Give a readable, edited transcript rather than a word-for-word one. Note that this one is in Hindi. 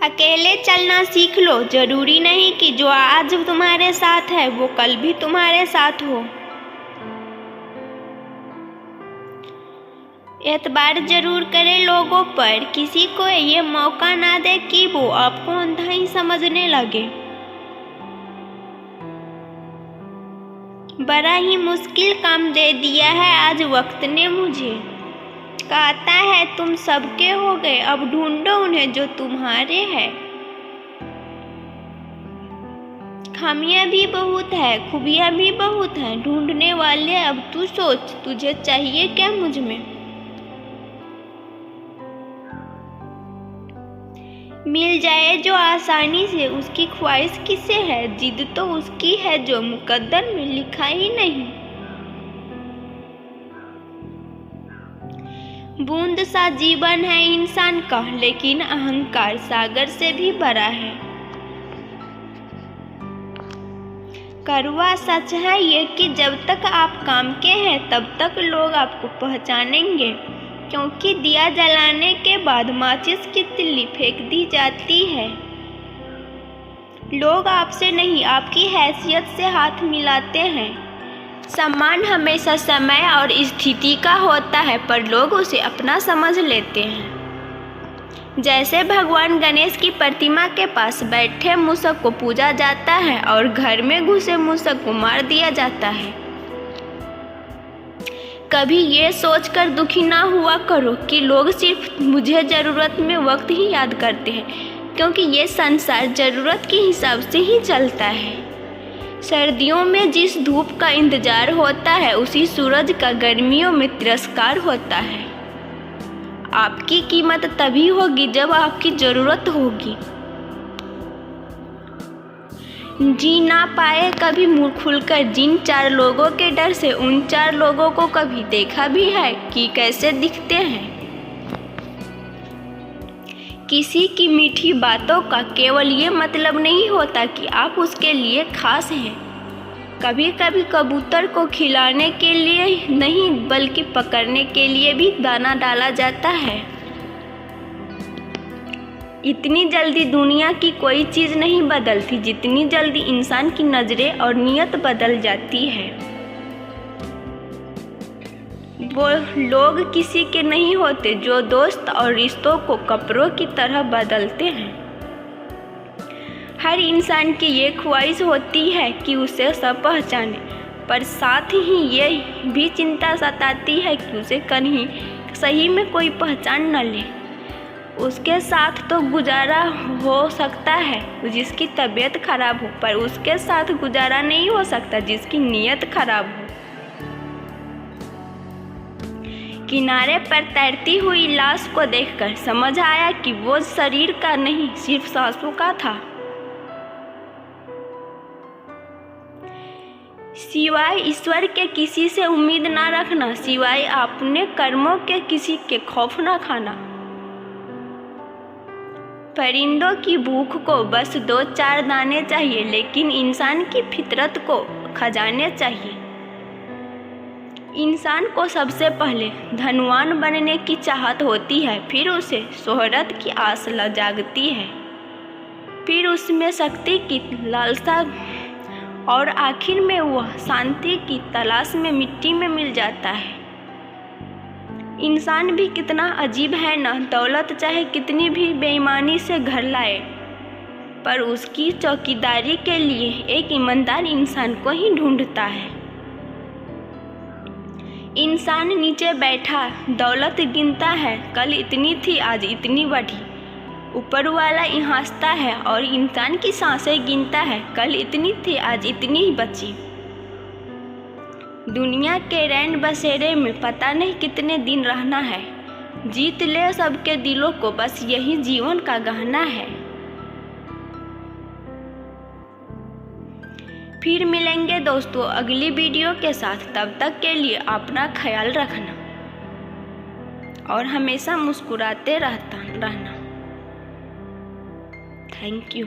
अकेले चलना सीख लो। जरूरी नहीं कि जो आज तुम्हारे साथ है वो कल भी तुम्हारे साथ हो। एतबार जरूर करें लोगों पर, किसी को ये मौका ना दे कि वो आपको अंधा ही समझने लगे। बड़ा ही मुश्किल काम दे दिया है आज वक्त ने मुझे। कहता है तुम सबके हो गए, अब ढूंढो उन्हें जो तुम्हारे हैं। खामियां भी बहुत है, खूबियां भी बहुत है, ढूंढने वाले अब तू सोच तुझे चाहिए क्या मुझ में। मिल जाए जो आसानी से उसकी ख्वाहिश किसे है, जिद तो उसकी है जो मुकद्दर में लिखा ही नहीं। बूंद सा जीवन है इंसान का, लेकिन अहंकार सागर से भी बड़ा है। कड़वा सच है ये कि जब तक आप काम के हैं तब तक लोग आपको पहचानेंगे, क्योंकि दिया जलाने के बाद माचिस की तिल्ली फेंक दी जाती है। लोग आपसे नहीं आपकी हैसियत से हाथ मिलाते हैं। सम्मान हमेशा समय और स्थिति का होता है, पर लोग उसे अपना समझ लेते हैं। जैसे भगवान गणेश की प्रतिमा के पास बैठे मूषक को पूजा जाता है और घर में घुसे मूषक को मार दिया जाता है। कभी ये सोचकर दुखी ना हुआ करो कि लोग सिर्फ मुझे ज़रूरत में वक्त ही याद करते हैं, क्योंकि ये संसार ज़रूरत के हिसाब से ही चलता है। सर्दियों में जिस धूप का इंतजार होता है उसी सूरज का गर्मियों में तिरस्कार होता है। आपकी कीमत तभी होगी जब आपकी ज़रूरत होगी। जी ना पाए कभी मुँह खुलकर जिन 4 लोगों के डर से उन 4 लोगों को कभी देखा भी है कि कैसे दिखते हैं। किसी की मीठी बातों का केवल ये मतलब नहीं होता कि आप उसके लिए खास हैं। कभी कभी कबूतर को खिलाने के लिए नहीं बल्कि पकड़ने के लिए भी दाना डाला जाता है। इतनी जल्दी दुनिया की कोई चीज़ नहीं बदलती जितनी जल्दी इंसान की नज़रें और नीयत बदल जाती है। वो लोग किसी के नहीं होते जो दोस्त और रिश्तों को कपड़ों की तरह बदलते हैं। हर इंसान की ये ख्वाहिश होती है कि उसे सब पहचाने, पर साथ ही ये भी चिंता सताती है कि उसे कहीं सही में कोई पहचान न ले। उसके साथ तो गुजारा हो सकता है जिसकी तबीयत खराब हो, पर उसके साथ गुजारा नहीं हो सकता जिसकी नीयत खराब हो। किनारे पर तैरती हुई लाश को देखकर समझ आया कि वो शरीर का नहीं सिर्फ सांसों का था। सिवाय ईश्वर के किसी से उम्मीद ना रखना, सिवाय अपने कर्मों के किसी के खौफ ना खाना। परिंदों की भूख को बस 2-4 दाने चाहिए, लेकिन इंसान की फितरत को खजाने चाहिए। इंसान को सबसे पहले धनवान बनने की चाहत होती है, फिर उसे शोहरत की आस जागती है, फिर उसमें शक्ति की लालसा और आखिर में वह शांति की तलाश में मिट्टी में मिल जाता है। इंसान भी कितना अजीब है ना, दौलत चाहे कितनी भी बेईमानी से घर लाए, पर उसकी चौकीदारी के लिए एक ईमानदार इंसान को ही ढूंढता है। इंसान नीचे बैठा दौलत गिनता है, कल इतनी थी आज इतनी बढ़ी। ऊपर वाला हंसता है और इंसान की सांसें गिनता है, कल इतनी थी आज इतनी ही बची। दुनिया के रैन बसेरे में पता नहीं कितने दिन रहना है, जीत ले सबके दिलों को बस यही जीवन का गहना है। फिर मिलेंगे दोस्तों अगली वीडियो के साथ, तब तक के लिए अपना ख्याल रखना और हमेशा मुस्कुराते रहना। Thank you.